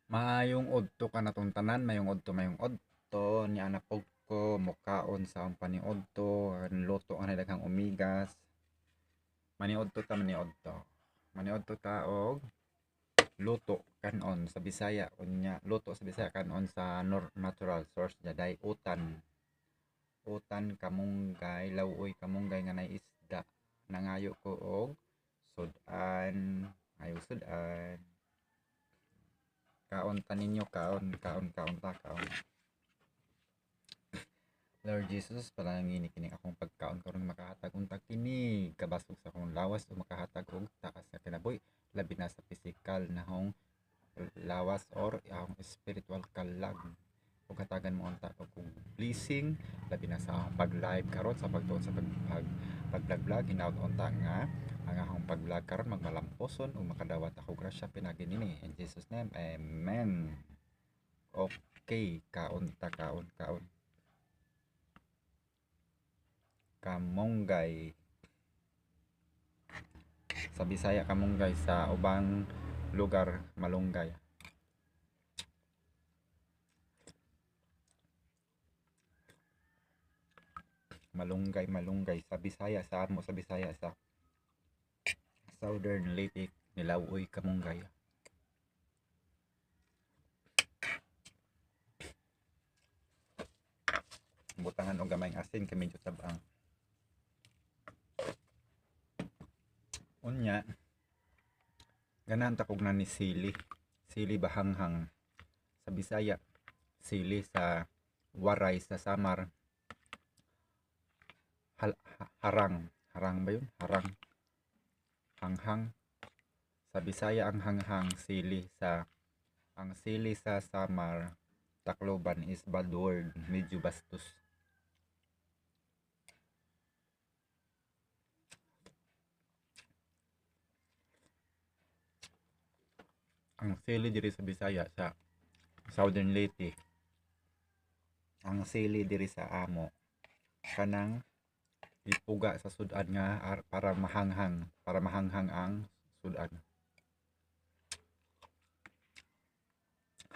Maayong udto ka natong tanan, mayong udto ni anak ko mukaon sa ang paniudto, luto ang daghang omigas. Maniudto ta maniudto. Maniudto ta og luto kanon sa Bisaya unya, luto sa Bisaya kanon sa natural source jaday utan. Utan kamunggay, lawuy kamunggay nga nay isda. Nangayo ko og sudan, ayo sudan. Kaon ta ninyo, kaon ta, kaon. Lord Jesus, palangin kini akong pagkaon karon makahatag untag kini kabasog sa akong lawas o makahatag og taas sa kinabuhi labi na sa physical nahong lawas or ang spiritual kalag ug hatagan mo unta og blessing labi na sa akong pag-live karon sa pagtuon sa pag-vlog hinaut unta nga ang akong pag-vlog karon magmalamposon ug makadawat ako grasya pinagi nini in Jesus name, amen. Okay, kaon kamonggay sa Bisaya, kamonggay sa ubang lugar malunggay. Malunggay sa Bisaya, sa amo sa Bisaya, sa Southern Leyte nilawoy kamonggay. Butangan og gamay asin kay medyo tabang. Unya ganahan ta kog na ni sili bahanghang sa Bisaya, sili sa waray sa Samar, harang ba yun, hanghang sa Bisaya. Ang hanghang ang sili sa Samar, Tacloban is bad word, medyo bastos. Ang sili diri sa Bisaya sa Southern Leyte, ang sili diri sa amo kanang ipuga sa sudan nga para mahanghang ang sudan.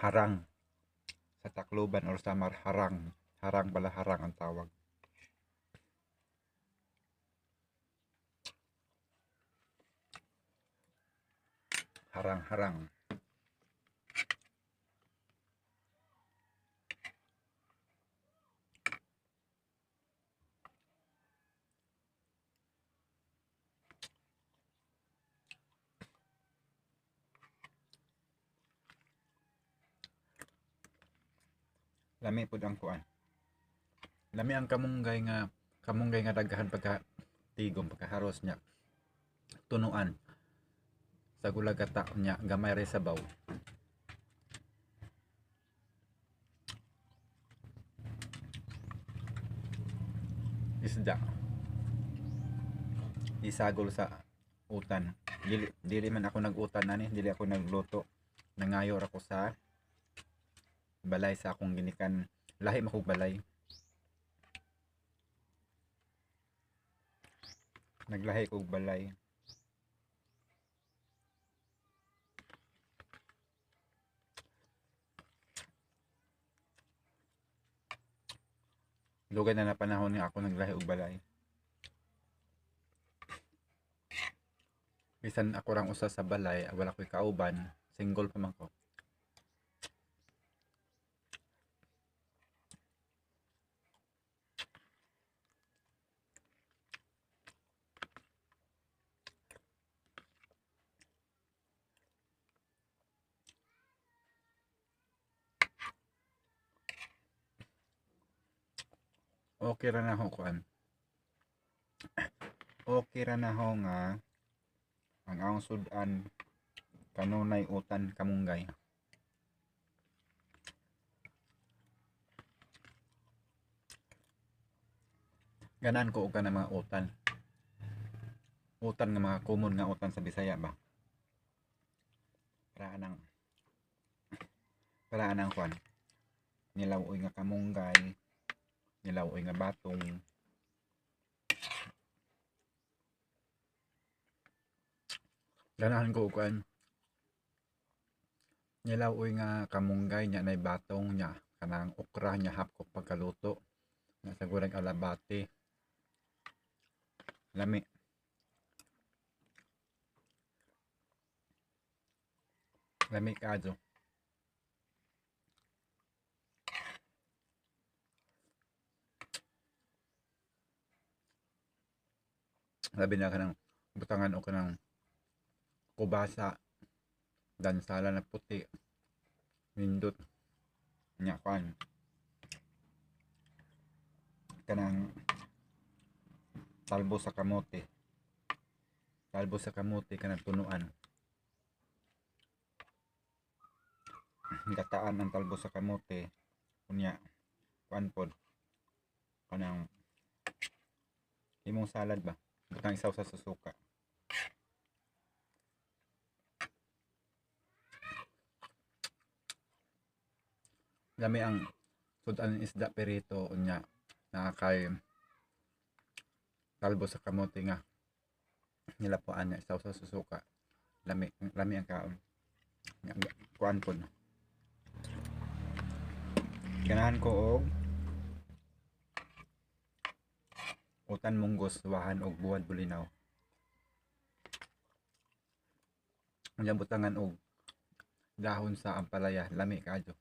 Harang sa Tacloban or Samar, harang pala, harang ang tawag. Harang. Lami pud ang kuan. Lami ang kamunggay nga daghan pagka tigom pagkaharos niya. Tunuan sa gulagata niya gamay ra sabaw. Isda isagol sa utan. Dili man ako nag-utan ani, dili ako nagluto. Nangayo ra ko sa balay sa akong ginikan. Lahi makog balay. Naglahi kog balay. Dugay na panahon nga ako naglahi og balay. Bisan ako rang usa sa balay, wala ko'y kauban, single pa man ko. Okay ra na ho kuan. Okay ra na ho nga ang akong sudan kanunay utan kamunggay. Ganan ko og kanang mga utan. Utan nga mga common nga utan sa Bisaya ba. Para anang kuan. Nilawoy nga kamunggay, nilawoy nga batong. Ganahan ko kuan Nilaw-oy nga kamunggay nya nay batong nya kanang okra nya hapkok pagkaluto. Nasa goreng alabati. Lami. Lami kaadyo. Labi na kanang butangan o kanang kubasa. Dansala na puti. Nindot. Nya kan. Kanang talbo sa kamote. Talbo sa kamote kanang tunuan. Gataan ang talbo sa kamote. Kunya kuan pod. Kanang imong salad ba? Butang isaw sa susuka. Lami ang sudan isda perito unya nakakay talbo sa kamote nga nilapuan niya isaw sa susuka. Lami ang kaon. Kuan pod. Ganahan ko og utan munggos wahan og buwad bulinaw. Unya butangan og dahon sa ampalaya, lami kaadyo.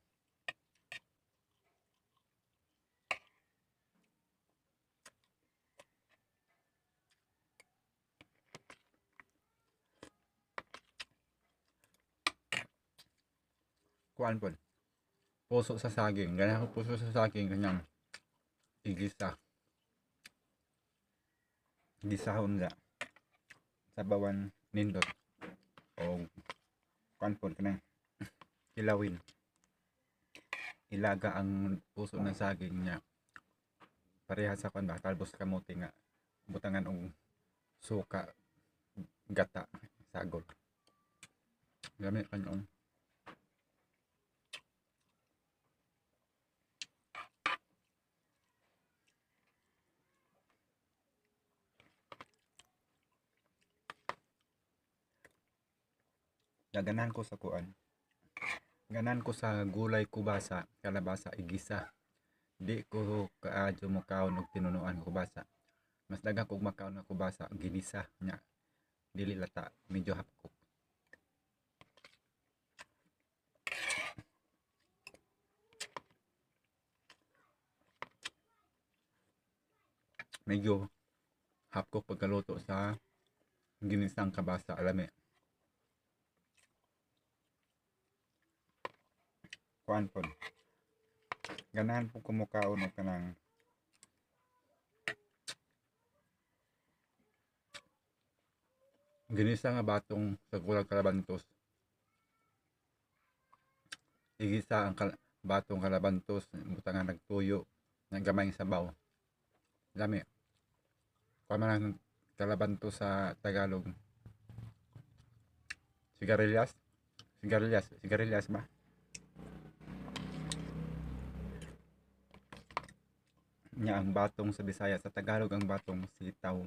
Kuan pod. Puso sa saging. Ganahan ko puso sa saging kanyang igisa. Gisahon na sabawan nindot o kuan pod kanang kilawin. Ilaga ang puso ng saging niya. Parehas sa kuan ba talbos kamote nga butangan og suka gata sagol. Gamit kanon. Ganahan ko sa kuan. Ganahan ko sa gulay kubasa, kalabasa igisa. Di ko kaadyo mo kaon og tinunuan kubasa. Mas daghan kog makaon nga kubasa ginisa nya. Dili lata medyo hapkok. Medyo hapkok pagkaluto sa ginisang kabasa alami. Kuan pod. Ganahan po kumukaon og kanang ginisa nga batong sa kulang kalabantos. Igisa ang batong kalabantos butangan nagtuyo ng gamay sabaw. Lami. Kuan man ang kalabantos sa Tagalog. Sigarilyas ba? Nya ang batong sa Bisaya, sa Tagalog ang batong sitaw.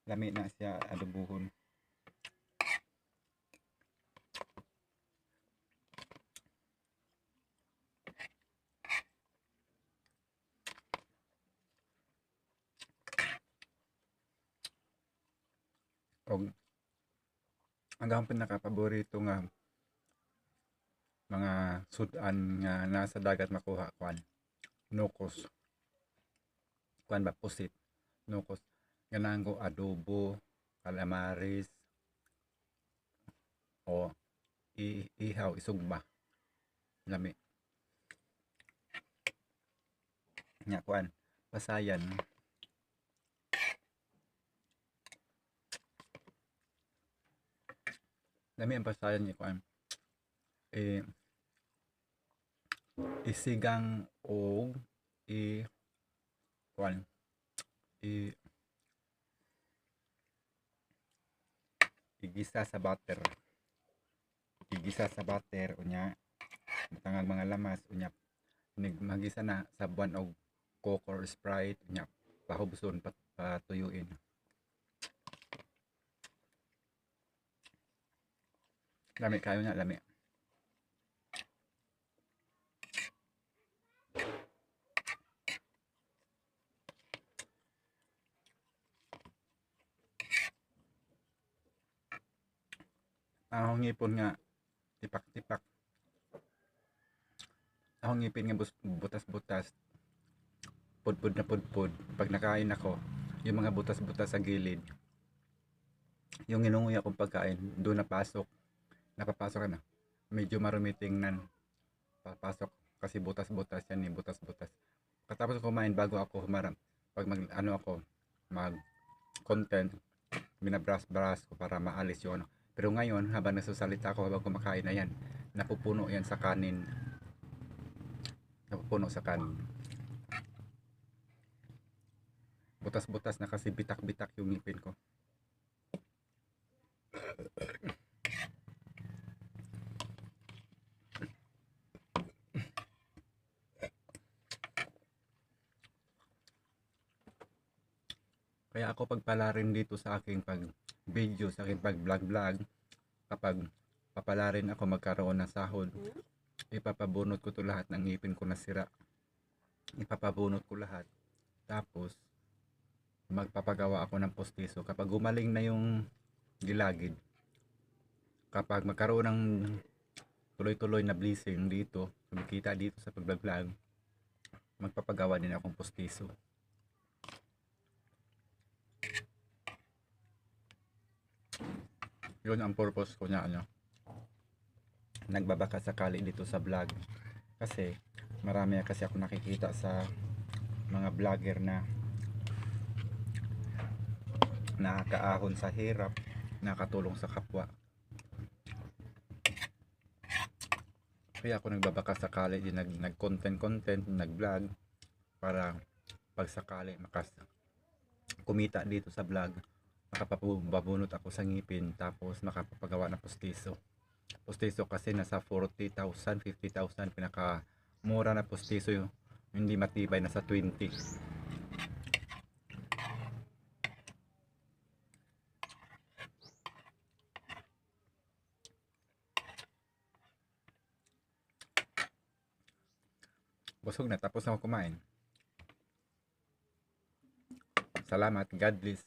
Lami na siya adobuhon. Og ang pinaka-paborito nga mga sudan nga nasa dagat makuha kuan nukos. Kuan ba pusit, nukos. Ganahan ko adobo, calamares o ihaw isugba. Lami. Nya kuan pasayan. Lami ang pasayan ni kuan. Isigang og kuan igisa sa butter. Igisa sa butter unya butangan mga lamas unya magisa na sa buwan og Coke or Sprite unya pahubson patuyuin. Lami kayo na, lami. Ang ngipon nga, tipak-tipak. Ang ngipin nga butas-butas. Pudpud na pudpud. Pag nakain ako, yung mga butas-butas sa gilid, yung inunguya akong pagkain, doon napapasok na. Medyo marumi tingnan. Papasok kasi butas-butas yan eh, butas-butas. Katapos kumain bago ako humarap, pag mag content, binabrush ko para maalis yung ano. Pero ngayon, habang nagsasalita ako, habang kumakain na yan, napupuno yan sa kanin. Napupuno sa kanin. Butas-butas na kasi bitak-bitak yung ngipin ko. Kaya ako pagpala rin dito sa aking pag video, sa aking pag vlog, kapag papala rin ako magkaroon ng sahod, ipapabunot ko to lahat ng ngipin ko na sira. Ipapabunot ko lahat. Tapos, magpapagawa ako ng postiso. Kapag gumaling na yung gilagid, kapag magkaroon ng tuloy-tuloy na blessing dito, kumikita dito sa pag-vlog, magpapagawa din akong postiso. Yun ang purpose ko niya, nagbabaka sakali dito sa vlog. Kasi marami kasi ako nakikita sa mga vlogger na nakakaahon sa hirap, nakatulong sa kapwa. Kaya ako nagbabaka sakali din, nag-content, nag-vlog para pag sakali kumita dito sa vlog, makapabunot ako sa ngipin, tapos makapagawa ng postiso. Postiso kasi nasa 40,000, 50,000, pinaka mura na postiso yun. Hindi matibay, nasa 20. Busog na, tapos na ako kumain. Salamat, God bless.